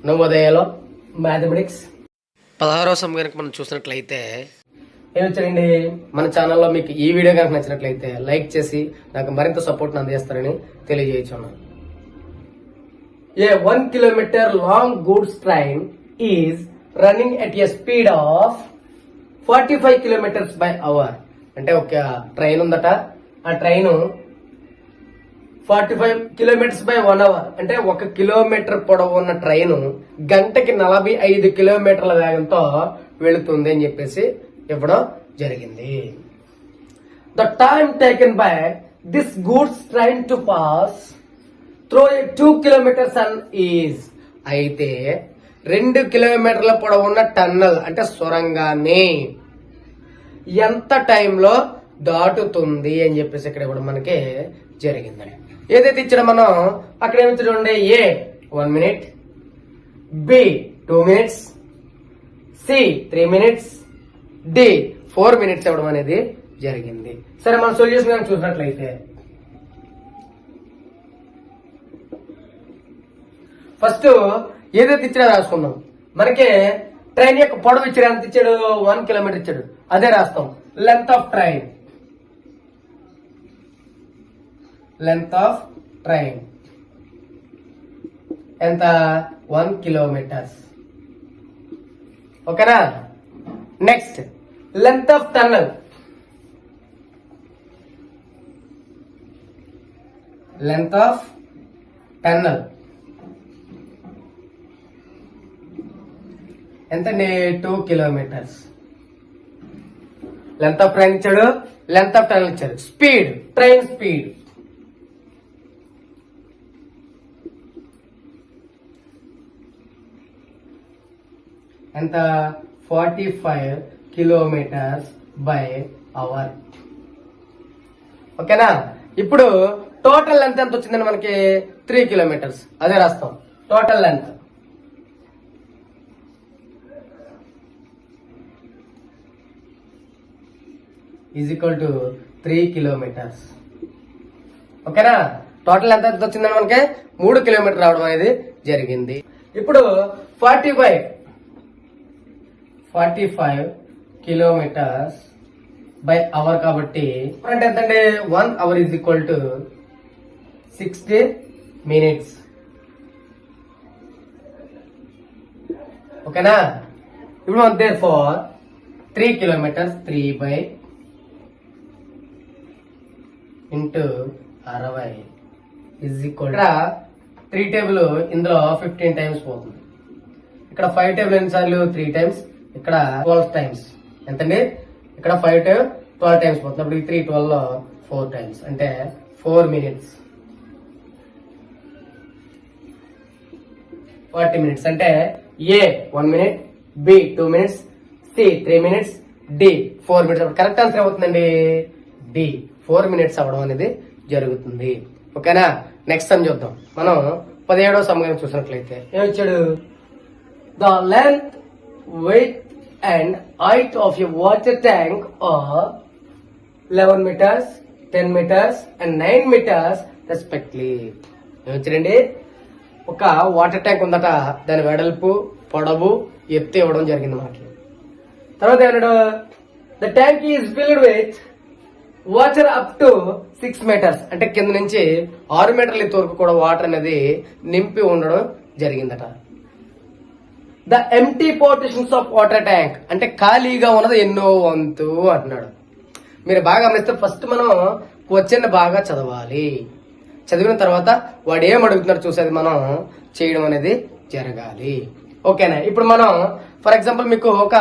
నవోదయలో mathematics 16వ some కనుక మనం చూసినట్లయితే ఏమొచ్చారండి, మన ఛానల్లో మీకు ఈ వీడియో కనుక నచ్చినట్లయితే లైక్ చేసి నాకు మరింత సపోర్ట్ అందజేస్తారని తెలియజేస్తున్నాను. ఏ 1 kilometer long goods train is running at a speed of 45 kilometers by hour. అంటే ఒక ట్రైన్ ఉందట, ఆ ట్రైన్ 45 kilometers by 1 hour అంటే 1 కిలోమీటర్ పొడవు ఉన్న ట్రైన్ గంటకి 45 కిలోమీటర్ల వేగంతో వెళుతుంది అని చెప్పేసి ఇవ్వడం జరిగింది. The time taken by this goods train to pass through 2 kilometers is. అయితే 2 కిలోమీటర్ల పొడవు ఉన్న టన్నల్ అంటే సొరంగాన్ని ఎంత టైంలో దాటుతుంది అని చెప్పేసి ఇక్కడ కూడా మనకి జరిగిందని ఏదైతే ఇచ్చాడో మనం అక్కడ ఏమి చూడండి, A 1 minute, B 2 minutes, C 3 minutes, D 4 minutes ఇవ్వడం అనేది జరిగింది. సరే మన సొల్యూషన్ చూసినట్లయితే ఫస్ట్ ఏదైతే ఇచ్చినా రాసుకుందాం. మనకి ట్రైన్ యొక్క పొడవు ఇచ్చాడు, ఎంత ఇచ్చాడు, 1 kilometer ఇచ్చాడు, అదే రాస్తాం. లెంత్ ఆఫ్ ట్రైన్ ఎంత 1 kilometer. ఓకేనా. నెక్స్ట్ లెంత్ ఆఫ్ టన్నల్ ఎంతండి, 2 kilometers. లెంత్ ఆఫ్ ట్రైన్ ఇచ్చాడు, లెంత్ ఆఫ్ టన్నల్ ఇచ్చాడు. స్పీడ్, ట్రైన్ స్పీడ్ ఎంత, 45 kilometers by hour. ఓకేనా. ఇప్పుడు టోటల్ లెంత్ ఎంత వచ్చిందండి మనకి, 3 kilometers, అదే రాస్తాం. Total length is equal to 3 kilometers. ఓకేనా. టోటల్ ఎంత వచ్చిందని మనకి 3 kilometers రావడం అనేది జరిగింది. ఇప్పుడు 45 kilometers by hour కాబట్టి అంటే ఎంతంటే 1 hour is equal to 60 minutes. ఓకేనా. ఇప్పుడు మనం therefore 3 kilometers 3 by into 60 is equal. ఇక్కడ 3 టేబుల్ ఇందులో 15 times పోతుంది. ఇక్కడ 5 టేబుల్ ఎన్నిసార్లు, 3 times. ఇక్కడ 12 times. ఎంతండి, ఇక్కడ 5 to 12 times పోతుంది. అప్పుడు 3 12 4 times అంటే 4 minutes. 40 minutes అంటే A 1 minute, B 2 minutes, C 3 minutes, D 4 minutes. Correct answer అవుతుందండి డి, 4 minutes అవ్వడం అనేది జరుగుతుంది. ఓకేనా. నెక్స్ట్ సమ్ చూద్దాం. మనం 17వ సమ్ చూసినట్లయితే ఏమిచ్చాడు, the length, width and height of a water tank are 11 meters, 10 meters and 9 meters respectively. ఏమిచ్చారండి, ఒక వాటర్ ట్యాంక్ ఉందట, దాని వెడల్పు, పొడవు, ఎత్తు ఇవ్వడం జరిగింది మనకి. తర్వాత ఏమన్నాడు, the tank is filled with water up to 6 meters అంటే కింద నుంచి 6 మీటర్ల ఎత్తు వరకు కూడా వాటర్ అనేది నింపి ఉండడం జరిగిందట. The empty portions of water tank అంటే ఖాళీగా ఉన్నది ఎన్నో వంతు అంటున్నాడు. మీరు బాగా గమనిస్తే ఫస్ట్ మనం క్వశ్చన్ బాగా చదవాలి. చదివిన తర్వాత వాడు ఏం అడుగుతున్నాడు చూసేది మనం చేయడం అనేది జరగాలి. ఓకేనా. ఇప్పుడు మనం ఫర్ ఎగ్జాంపుల్ మీకు ఒక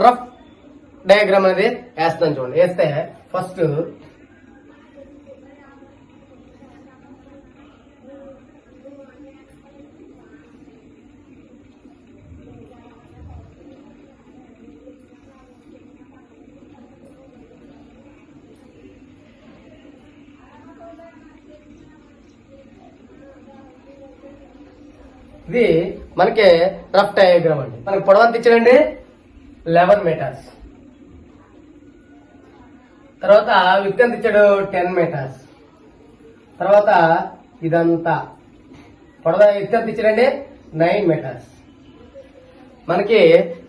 రఫ్ డయాగ్రామ్ అనేది వేస్తాను చూడండి. వేస్తే ఫస్ట్ ఇది మనకి రఫ్ డయాగ్రామ్ అండి. మనకి పొడవంత ఇచ్చాడండి 11 meters. తర్వాత విత్ ఎంత ఇచ్చాడు 10 meters. తర్వాత ఇదంతా పొడవ ఎత్తు ఎంత ఇచ్చాడండి 9 meters. మనకి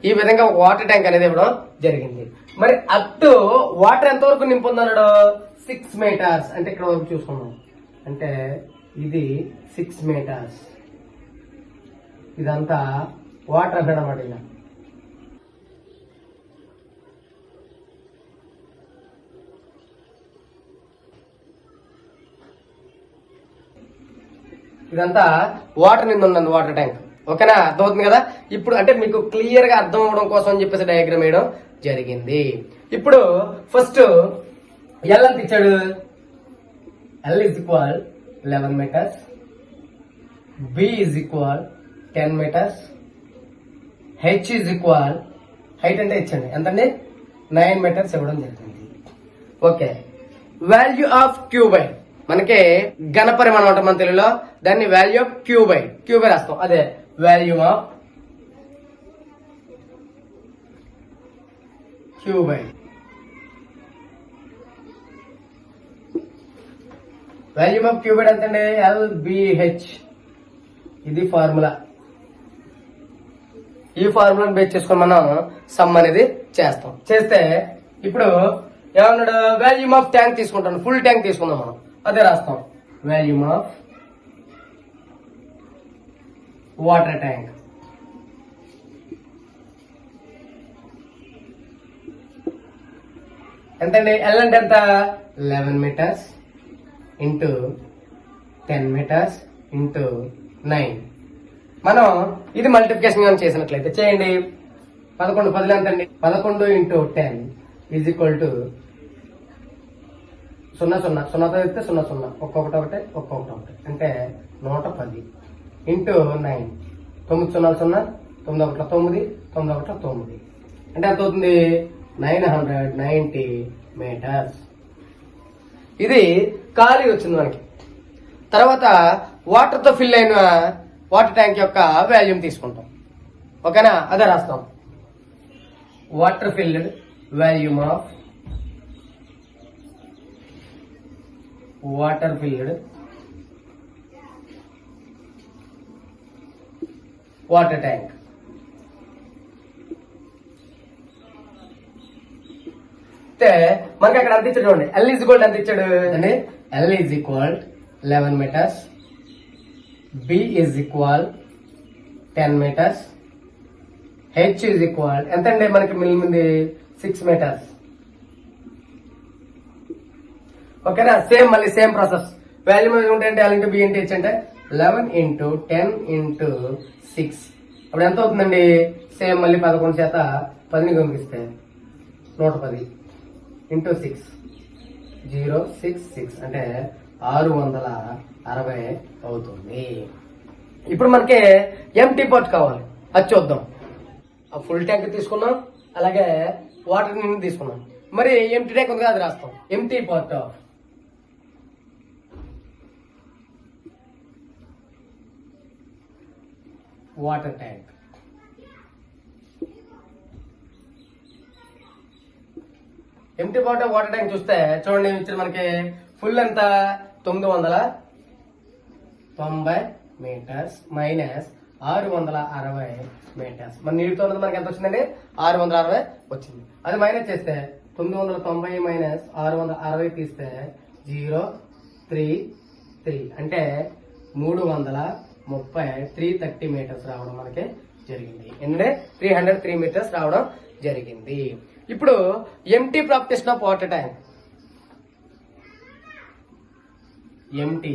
ఈ విధంగా వాటర్ ట్యాంక్ అనేది ఇవ్వడం జరిగింది. మరి అప్ టు వాటర్ ఎంత వరకు నింపుతున్నాడు 6 మీటర్స్ అంటే ఇక్కడ వరకు చూసుకున్నాం. అంటే ఇది 6 మీటర్స్, ఇదంతా వాటర్ అన్నాడు అన్నమాట. ఇలా ఇదంతా వాటర్ నింద ఉందండి, వాటర్ ట్యాంక్. ఓకేనా, అర్థమవుతుంది కదా. ఇప్పుడు అంటే మీకు క్లియర్ గా అర్థం అవడం కోసం అని చెప్పేసి డయాగ్రామ్ వేయడం జరిగింది. ఇప్పుడు ఫస్ట్ ఎల్ ఎంత ఇచ్చాడు, L is equal 11 metres, B is equal 10 metres, H is equal height అంటే ఇచ్చండి ఎంతండి 9 మీటర్స్ ఇవ్వడం జరిగింది. ఓకే, వాల్యూ ఆఫ్ క్యూబైడ్ మనకి ఘన పరిమాణం అంటాం మన తెలుగులో, దాన్ని వాల్యూ ఆఫ్ క్యూబైడ్ రాస్తాం. అదే value of cuboid. Value of cuboid ఎంతండి ఎల్బిహెచ్. ఇది ఫార్ములా. ఈ ఫార్ములాని బేస్ చేసుకొని మనం సమ్ అనేది చేస్తాం. చేస్తే ఇప్పుడు ఏమన్నాడు, వాల్యూమ్ ఆఫ్ ట్యాంక్ తీసుకుంటాను, ఫుల్ ట్యాంక్ తీసుకుందాం మనం. అదే రాస్తాం, వాల్యూమ్ ఆఫ్ వాటర్ ట్యాంక్. ఎంతండి, ఎల్ అంటే ఎంత 11 మీటర్స్ ఇంటూ 10 మీటర్స్ ఇంటూ 9. మనం ఇది మల్టిప్లికేషన్ చేసినట్లయితే చేయండి. 11 10 ఎంతండి, 11 ఇంటూ 10 ఈజ్ ఈక్వల్ టు 0 0 0తో చెప్తే 0 0 ఒక్కొక్కటి ఒకటి అంటే 110 ఇంటూ 9 9 0 0 9 1 9 9 1 9 అంటే ఎంత అవుతుంది 990 మీటర్స్. ఇది ఖాళీ వచ్చింది మనకి. తర్వాత వాటర్ తో ఫిల్ అయిన వాటర్ ట్యాంక్ యొక్క వాల్యూమ్ తీసుకుంటాం. ఓకేనా, అదే రాస్తాం, water filled volume of water filled water tank. మనకి అక్కడ ఎంత ఇచ్చాడు చూడండి, ఎల్ ఈజ్ ఈక్వల్ ఎంత ఇచ్చాడు అండి, L is equal 11 metres, B is equal 10 metres, H is equal ఎంతండి మనకి మిగిలింది 6 మీటర్స్. ఓకేనా, సేమ్ మళ్ళీ సేమ్ ప్రాసెస్. వాల్యూమ్ ఏంటంటే L into B into H అంటే 11 ఇంటూ 10 ఇంటూ 6. అప్పుడు ఎంత అవుతుందండి, సేమ్ మళ్ళీ 11 చేత 10ని పంపిస్తే 110 ఇంటూ 6 066 అంటే 660 అవుతుంది. ఇప్పుడు మనకి ఎంటీ పార్ట్ కావాలి, అది చూద్దాం. ఆ ఫుల్ ట్యాంక్ తీసుకున్నాం, అలాగే వాటర్ నిండి తీసుకున్నాం. మరి ఎంటీ ట్యాంక్ ఉంది కదా, అది రాస్తాం. Empty part of water tank. Empty part of water tank చూస్తే చూడండి, ఇచ్చిన మనకి ఫుల్ ఎంత 990 మీటర్స్ మైనస్ 660 మీటర్స్. మన నీటితో ఉన్నది మనకి ఎంత వచ్చిందండి 660 వచ్చింది. అది మైనస్ చేస్తే 990 మైనస్ 660 తీస్తే 033 అంటే 330 మీటర్స్ రావడం మనకి జరిగింది. ఎందుకంటే 303 మీటర్స్ రావడం జరిగింది. ఇప్పుడు empty properties of water tank. Empty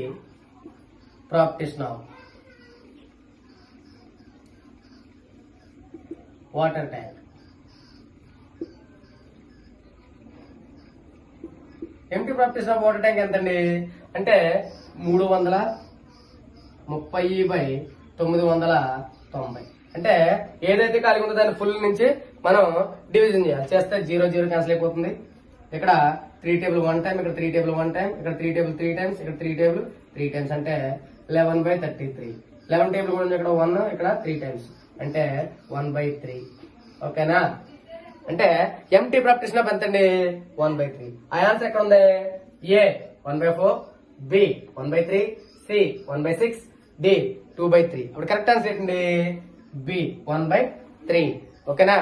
properties of water tank. Empty properties of water tank ఎంతండి అంటే 330/990. అంటే ఏదైతే ఖాళీ ఉందో దాన్ని ఫుల్ నుంచి మనం డివిజన్ చేయాలి. చేస్తే 0 0 క్యాన్సిల్ అయిపోతుంది. ఇక్కడ 3 టేబుల్ 1 టైం, ఇక్కడ 3 టేబుల్ 1 టైం, ఇక్కడ 3 టేబుల్ 3 టైమ్స్, ఇక్కడ 3 టేబుల్ 3 టైమ్స్ అంటే 11/33. 11 టేబుల్ కూడా ఇక్కడ 1, ఇక్కడ 3 టైమ్స్ అంటే 1/3. ఓకేనా, అంటే ఎంటీ ప్రాపర్టీస్ ఆఫ్ ఎంతండి 1/3. ఆ ఆన్సర్ ఎక్కడ ఉంది, ఏ 1/4, బి 1/3, సి 1/6, డి 2/3. అప్పుడు కరెక్ట్ ఆన్సర్ ఏంటండి బి 1/3. 3. ఓకేనా?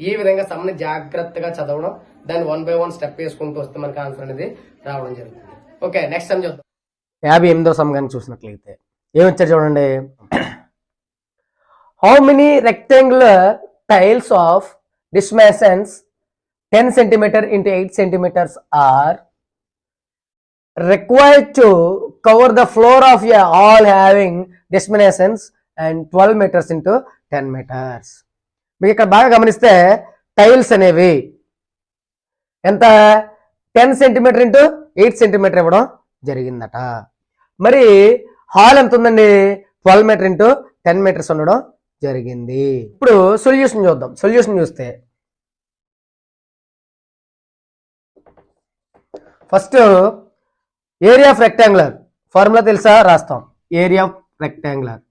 ఈ విధంగా సమ్ని జాగ్రత్తగా చదవడం, దాన్ని 1 by 1 స్టెప్ వేసుకుంటూ వస్తే మనకి ఆన్సర్ అనేది రావడం జరుగుతుంది. ఓకే, నెక్స్ట్ సమ్ చూద్దాం. 58వ సమ్ కానీ చూసినట్లయితే ఏమొచ్చారు చూడండి. How many rectangular tiles of dimensions 10 cm into 8 centimeters are required to cover the floor of a hall having dimensions and 12 meters into 10 meters. మీకు ఇక్కడ బాగా గమనిస్తే టైల్స్ అనేవి ఎంత 10 సెంటీమీటర్ ఇంటూ 8 సెంటీమీటర్ ఇవ్వడం జరిగిందట. మరి హాల్ ఎంత ఉందండి? 12 మీటర్ ఇంటూ 10 మీటర్స్ ఉండడం జరిగింది. ఇప్పుడు సొల్యూషన్ చూద్దాం. సొల్యూషన్ చూస్తే first area of rectangular formula తెలుసా? రాస్తాం. ఏరియా ఆఫ్ రెక్టాంగులర్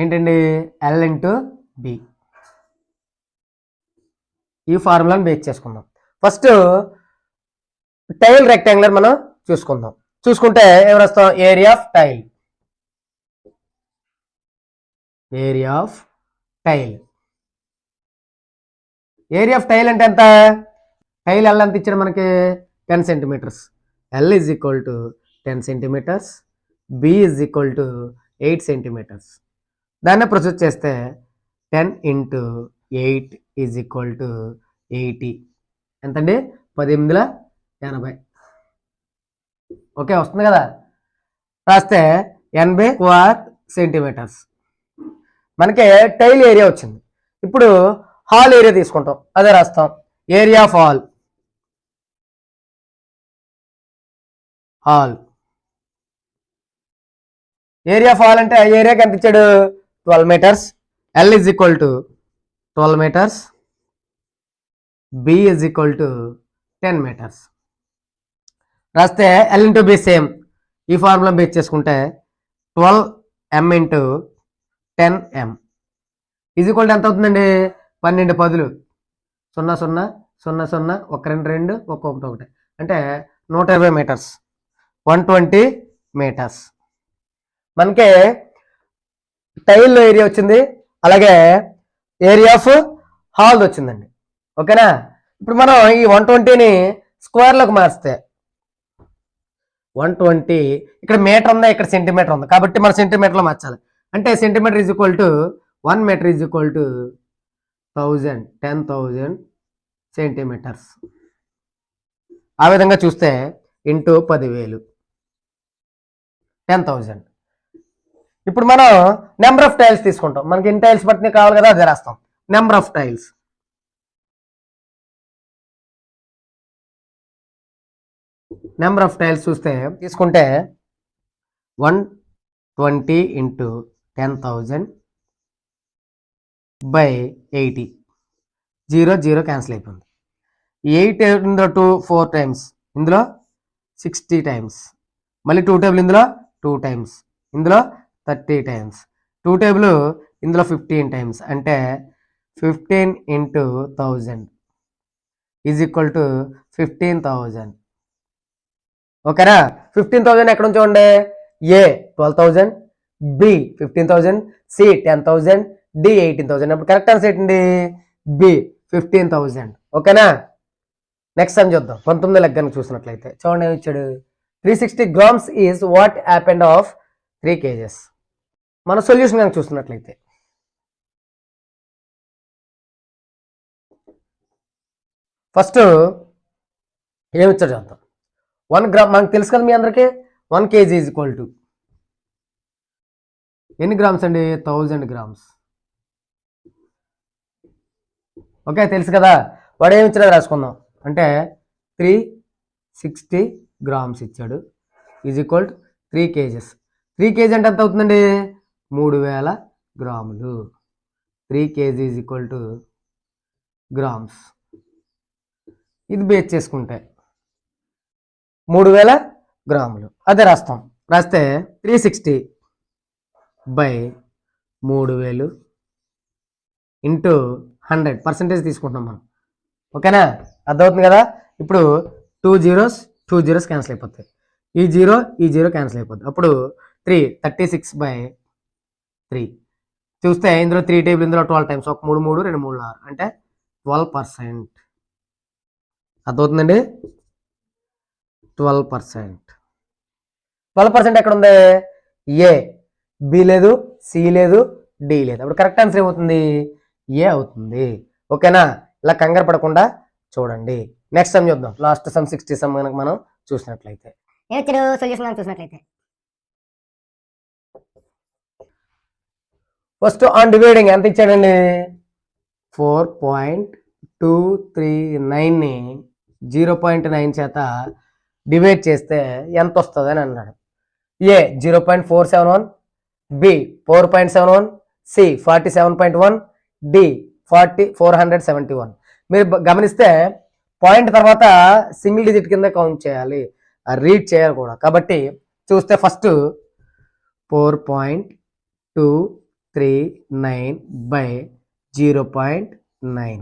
ఏంటండి? L into B. ఈ ఫార్ములాని బేస్ చేసుకుందాం. ఫస్ట్ టైల్ రెక్టాంగులర్ మనం చూసుకుందాం. చూసుకుంటే ఏం రాస్తాం? Area of tile. Area of tile. Area of tile అంటే ఎంత? టైల్ ఎల్ ఎంత ఇచ్చాడు మనకి? 10 centimetres. L is equal to 10 centimetres, B is equal to 8 centimetres. దాన్ని ప్రొసెస్ చేస్తే 10 ఇంటూ 8 ఈజ్ ఈక్వల్ టు 80. ఎంతండి? 1880. ఓకే, వస్తుంది కదా? రాస్తే 80 స్క్వేర్ సెంటీమీటర్స్. మనకి టైల్ ఏరియా వచ్చింది. ఇప్పుడు హాల్ ఏరియా తీసుకుంటాం. అదే రాస్తాం. Area of hall. Hall area of hall అంటే ఏరియాకి ఎంత ఇచ్చాడు? 12 metres. L is equal to 12 metres, B is equal to 10 metres. రాస్తే ఎల్ ఇంటూ బి సేమ్. ఈ ఫార్ములా బేస్ చేసుకుంటే 12m into 10m is equal to ఎంత అవుతుందండి? 12 10 0 0 0 0 1 2 2 1 1 అంటే 120 మీటర్స్. 120 మీటర్స్ మనకి టైల్ ఏరియా వచ్చింది. అలాగే ఏరియా ఆఫ్ హాల్ వచ్చిందండి. ఓకేనా? ఇప్పుడు మనం ఈ 120ని స్క్వేర్లోకి మార్స్తే 120 ఇక్కడ మీటర్ ఉందా, ఇక్కడ సెంటీమీటర్ ఉంది, కాబట్టి మనం సెంటీమీటర్లో మార్చాలి. అంటే centimetre is equal to 1 metre is equal to 10,000 centimetres. ఆ విధంగా చూస్తే ఇంటూ 10,000 10,000. ఇప్పుడు మనం నెంబర్ ఆఫ్ టైల్స్ తీసుకుంటాం. మనకి ఎన్ని టైల్స్ పట్టినవి కావాలి కదా, అదే రాస్తాం. Number of tiles. Number of tiles చూస్తే తీసుకుంటే 120 ఇంటూ 10,000 బై 80. 0 0 క్యాన్సిల్ అయిపోయింది. 8 ఇందులో 2 4 టైమ్స్, ఇందులో 60 టైమ్స్, మళ్ళీ 2 టేబుల్ ఇందులో 2 టైమ్స్, ఇందులో 30 టైమ్స్, 2 టేబుల్ ఇందులో 15 టైమ్స్. అంటే 15 ఇంటూ 1000 ఈజ్ ఈక్వల్ టు 15,000. ఓకేనా? 15,000 ఎక్కడ చూడండి? ఏ 12,000, బి 15,000, సి 10,000, డి 18,000. అప్పుడు కరెక్ట్ ఆన్సర్ ఏంటండి? బి 15,000. ఓకేనా? నెక్స్ట్ టైం చూద్దాం. 19 లెక్కను చూసినట్లయితే చూడండి ఏమి ఇచ్చాడు? 360 grams is what happened of 3 kgs. మన సొల్యూషన్ కనుక చూస్తున్నట్లయితే ఫస్ట్ ఏమి ఇచ్చాడు చూద్దాం. 1 గ్రామ్ మనకు తెలుసు కదా మీ అందరికీ. 1 kg ఈజ్ ఈక్వల్ టు ఎన్ని గ్రామ్స్ అండి? 1000 గ్రామ్స్. ఓకే, తెలుసు కదా. వాడు ఏమి ఇచ్చాడో రాసుకుందాం. అంటే 360 grams ఇచ్చాడు is equal to 3 kgs. 3 kg అంటే ఎంత అవుతుందండి? 3000 గ్రాములు. 3 kg is equal to grams. ఇది బేస్ చేసుకుంటే 3000 గ్రాములు అదే రాస్తాం. రాస్తే 360 బై 3000 ఇంటూ 100% తీసుకుంటున్నాం మనం. ఓకేనా? అర్థమవుతుంది కదా? ఇప్పుడు 2 zeros క్యాన్సిల్ అయిపోతాయి. ఈ జీరో క్యాన్సిల్ అయిపోద్ది. అప్పుడు 36/3 చూస్తే ఇందులో 3 టేబుల్, ఇందులో 12 టైమ్స్, ఒక 3 3 2 3 6 అంటే 12%. అర్థమవుతుందండి? 12% ఎక్కడ ఉంది? ఏ, బి లేదు, సి లేదు, డి లేదు. అప్పుడు కరెక్ట్ ఆన్సర్ ఏమవుతుంది? ఏ అవుతుంది. ఓకేనా? ఇలా కంగారు పడకుండా చూడండి. నెక్స్ట్ సమ్ చూద్దాం. లాస్ట్ సమ్ 60 సమ్ కనుక మనం చూసినట్లయితే సొల్యూషన్ చూసినట్లయితే ఫస్ట్ ఆన్ డివైడింగ్ ఎంత ఇచ్చాడండి? 4.239 ని 0.9 చేత డివైడ్ చేస్తే ఎంత వస్తుంది అని అన్నాడు. ఏ 0.471, బి 4.71, సి 47.1, డి 471. మీరు గమనిస్తే పాయింట్ తర్వాత సింగిల్ డిజిట్ కింద కౌంట్ చేయాలి, రీడ్ చేయాలి కూడా. కాబట్టి చూస్తే ఫస్ట్ 4.239/0.9.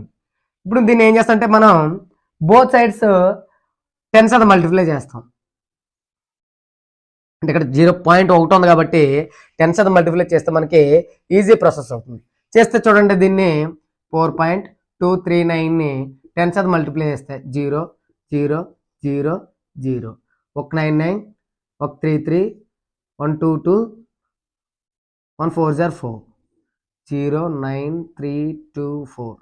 ఇప్పుడు దీన్ని ఏం చేస్తాం అంటే మనం బోత్ సైడ్స్ 10 మల్టిప్లై చేస్తాం. అంటే ఇక్కడ 0.1 ఉంది కాబట్టి 10 మల్టిప్లై చేస్తే మనకి ఈజీ ప్రాసెస్ అవుతుంది. చేస్తే చూడండి, దీన్ని 4.239ని 10 మల్టిప్లై చేస్తే 0 0 0 0, 199, 133, 122, 140, 09324.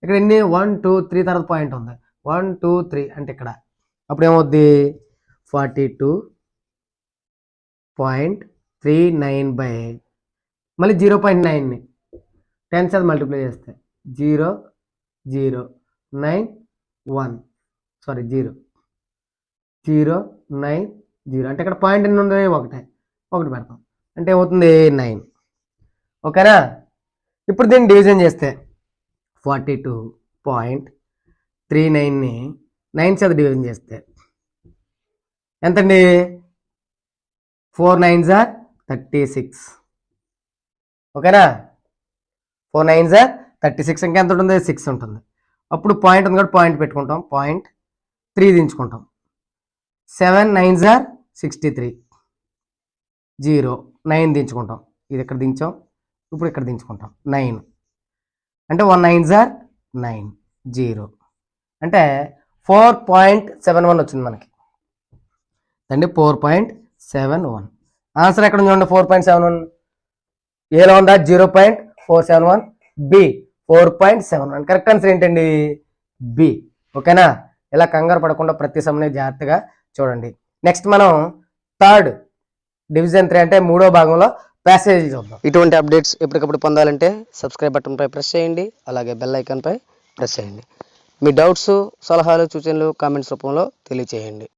ఇక్కడ ఎన్ని 1 2 3 తర్వాత పాయింట్ ఉంది, 1 2 3 అంటే ఇక్కడ. అప్పుడు ఏమవుద్ది? 42.39 మళ్ళీ 0.9ని 10 మల్టిప్లై చేస్తే 0 0 9 1 సారీ 0 0 9 0 అంటే ఇక్కడ పాయింట్ ఎన్ని ఉంది? ఒకటి పెడతాం అంటే ఏమవుతుంది? 9. ఓకేనా? ఇప్పుడు దీన్ని డివిజన్ చేస్తే 42.39ని 9 చేత డివిజన్ చేస్తే ఎంతండి? 4 9s are 36. ఓకేనా? 4 9s are 36. ఇంకా ఎంత ఉంటుంది? 6 ఉంటుంది. అప్పుడు పాయింట్ ఉంది కాబట్టి పాయింట్ పెట్టుకుంటాం, 0.3 దించుకుంటాం. 7 9s are 63, 0 9 దించుకుంటాం. ఇది ఇక్కడ దించాం, ఇప్పుడు ఇక్కడ దించుకుంటాం 9 అంటే 1 9s are 9, 0 అంటే 4.71 వచ్చింది మనకి అండి. 4.71 ఆన్సర్ ఎక్కడ చూడండి? 4.71 ఏలో ఉందా? 0.471, బి 4.71. కరెక్ట్ ఆన్సర్ ఏంటండి? బి. ఓకేనా? ఇలా కంగారు పడకుండా ప్రతి సమయం జాగ్రత్తగా చూడండి. నెక్స్ట్ మనం థర్డ్ డివిజన్ 3 అంటే 3వ భాగంలో ప్యాసేజ్ చూద్దాం. ఇటువంటి అప్డేట్స్ ఎప్పటికప్పుడు పొందాలంటే సబ్స్క్రైబ్ బటన్ పై ప్రెస్ చేయండి, అలాగే బెల్ ఐకాన్ పై ప్రెస్ చేయండి. మీ డౌట్స్, సలహాలు, సూచనలు కామెంట్స్ రూపంలో తెలియచేయండి.